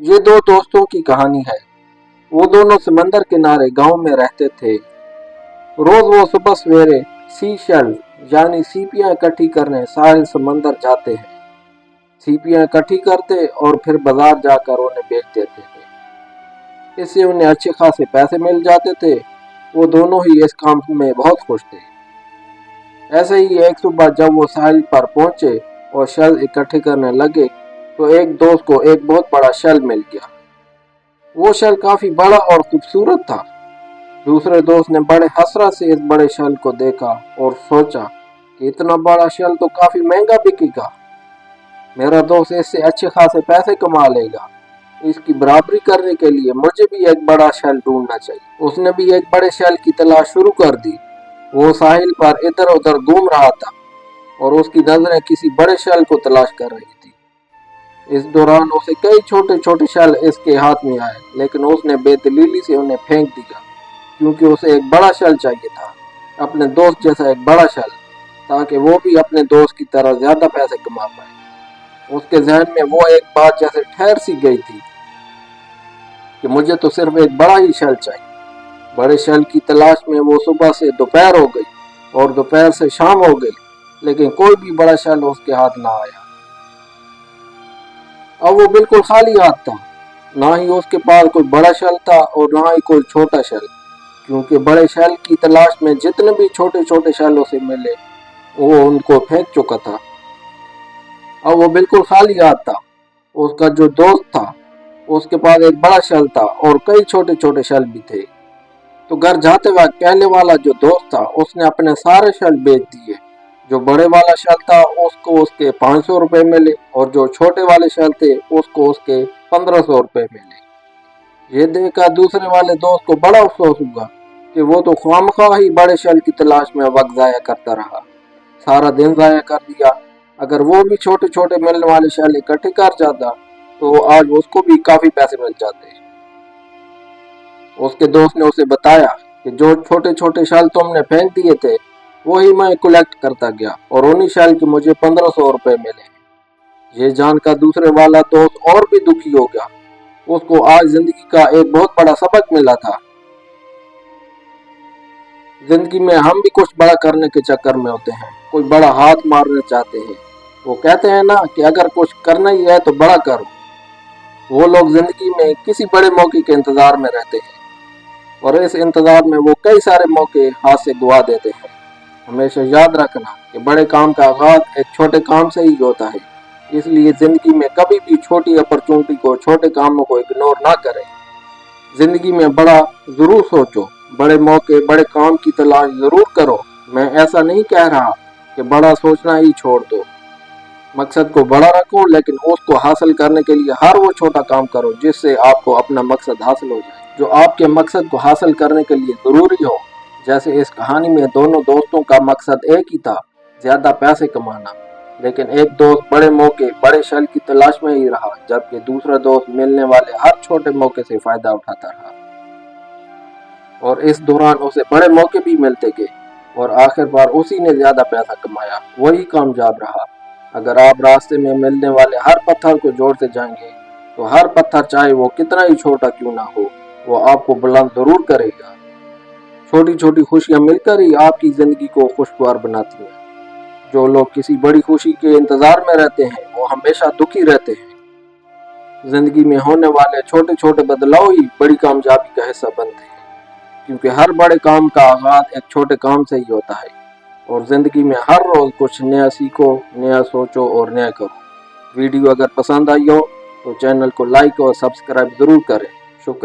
ये दो दोस्तों की कहानी है। वो दोनों समंदर किनारे गांव में रहते थे। रोज वो सुबह सवेरे सी शेल यानी सीपियां इकट्ठी करने साहिल समंदर जाते हैं। सीपियां इकट्ठी करते और फिर बाजार जाकर उन्हें बेच देते थे। इससे उन्हें अच्छे खासे पैसे मिल जाते थे। वो दोनों ही इस काम में बहुत खुश थे। ऐसे ही एक सुबह जब वो साहिल पर पहुंचे और शेल इकट्ठे करने लगे तो एक दोस्त को एक बहुत बड़ा शेल मिल गया। वो शेल काफी बड़ा और खूबसूरत था। दूसरे दोस्त ने बड़े हसरत से इस बड़े शेल को देखा और सोचा कि इतना बड़ा शेल तो काफी महंगा बिकेगा। मेरा दोस्त इससे अच्छे खासे पैसे कमा लेगा। इसकी बराबरी करने के लिए मुझे भी एक बड़ा शेल ढूंढना चाहिए। उसने भी एक बड़े शेल की तलाश शुरू कर दी। वो साहिल पर इधर उधर घूम रहा था और उसकी नजरें किसी बड़े शेल को तलाश कर रही थी। इस दौरान उसे कई छोटे छोटे शेल इसके हाथ में आए, लेकिन उसने बेदलीली से उन्हें फेंक दिया क्योंकि उसे एक बड़ा शेल चाहिए था, अपने दोस्त जैसा एक बड़ा शेल, ताकि वो भी अपने दोस्त की तरह ज्यादा पैसे कमा पाए। उसके जहन में वो एक बात जैसे ठहर सी गई थी कि मुझे तो सिर्फ एक बड़ा ही शेल चाहिए। बड़े शेल की तलाश में वो सुबह से दोपहर हो गई और दोपहर से शाम हो गई, लेकिन कोई भी बड़ा शेल उसके हाथ ना आया। अब वो बिल्कुल खाली हाथ था। ना ही उसके पास कोई बड़ा शेल था और ना ही कोई छोटा शेल, क्योंकि बड़े शेल की तलाश में जितने भी छोटे छोटे शेल उसे मिले वो उनको फेंक चुका था। अब वो बिल्कुल खाली हाथ था। उसका जो दोस्त था उसके पास एक बड़ा शेल था और कई छोटे छोटे शेल भी थे। तो घर जाते वक्त पहले वाला जो दोस्त था उसने अपने सारे शेल बेच दिए। जो बड़े वाला शेल था उसको उसके 500 रुपए मिले और जो छोटे वाले शेल थे उसको उसके 1500 रुपए मिले। ये देखकर दूसरे वाले दोस्त को बड़ा अफसोस हुआ कि वो तो खामखा ही बड़े शेल की तलाश में वक्त जाया करता रहा, सारा दिन जाया कर दिया। अगर वो भी छोटे छोटे मिलने वाले शेल इकट्ठे कर जाता तो आज उसको भी काफी पैसे मिल जाते। उसके दोस्त ने उसे बताया कि जो छोटे छोटे शेल तुमने फेंक दिए थे वही मैं कलेक्ट करता गया और उन्हीं शेल के मुझे 1500 रुपए मिले। ये जानकर दूसरे वाला दोस्त और भी दुखी हो गया। उसको आज जिंदगी का एक बहुत बड़ा सबक मिला था। जिंदगी में हम भी कुछ बड़ा करने के चक्कर में होते हैं, कोई बड़ा हाथ मारना चाहते हैं। वो कहते हैं ना कि अगर कुछ करना ही है तो बड़ा करो। वो लोग जिंदगी में किसी बड़े मौके के इंतजार में रहते हैं और इस इंतजार में वो कई सारे मौके हाथ से गवा देते हैं। हमेशा याद रखना कि बड़े काम का आगाज एक छोटे काम से ही होता है। इसलिए जिंदगी में कभी भी छोटी अपॉर्चुनिटी को, छोटे कामों को इग्नोर ना करें। जिंदगी में बड़ा जरूर सोचो, बड़े मौके, बड़े काम की तलाश जरूर करो। मैं ऐसा नहीं कह रहा कि बड़ा सोचना ही छोड़ दो। मकसद को बड़ा रखो, लेकिन उसको हासिल करने के लिए हर वो छोटा काम करो जिससे आपको अपना मकसद हासिल हो जाए, जो आपके मकसद को हासिल करने के लिए जरूरी हो। जैसे इस कहानी में दोनों दोस्तों का मकसद एक ही था, ज्यादा पैसे कमाना, लेकिन एक दोस्त बड़े मौके, बड़े शेल की तलाश में ही रहा, जबकि दूसरा दोस्त मिलने वाले हर छोटे मौके से फायदा उठाता रहा और इस दौरान उसे बड़े मौके भी मिलते गए और आखिरकार उसी ने ज्यादा पैसा कमाया, वही कामयाब रहा। अगर आप रास्ते में मिलने वाले हर पत्थर को जोड़ते जाएंगे तो हर पत्थर, चाहे वो कितना ही छोटा क्यों ना हो, वो आपको बुलंद जरूर करेगा। छोटी छोटी खुशियां मिलकर ही आपकी जिंदगी को खुशगवार बनाती हैं। जो लोग किसी बड़ी खुशी के इंतजार में रहते हैं वो हमेशा दुखी रहते हैं। जिंदगी में होने वाले छोटे छोटे बदलाव ही बड़ी कामयाबी का हिस्सा बनते हैं, क्योंकि हर बड़े काम का आगाज एक छोटे काम से ही होता है। और जिंदगी में हर रोज कुछ नया सीखो, नया सोचो और नया करो। वीडियो अगर पसंद आई हो तो चैनल को लाइक और सब्सक्राइब जरूर करें। शुक्रिया।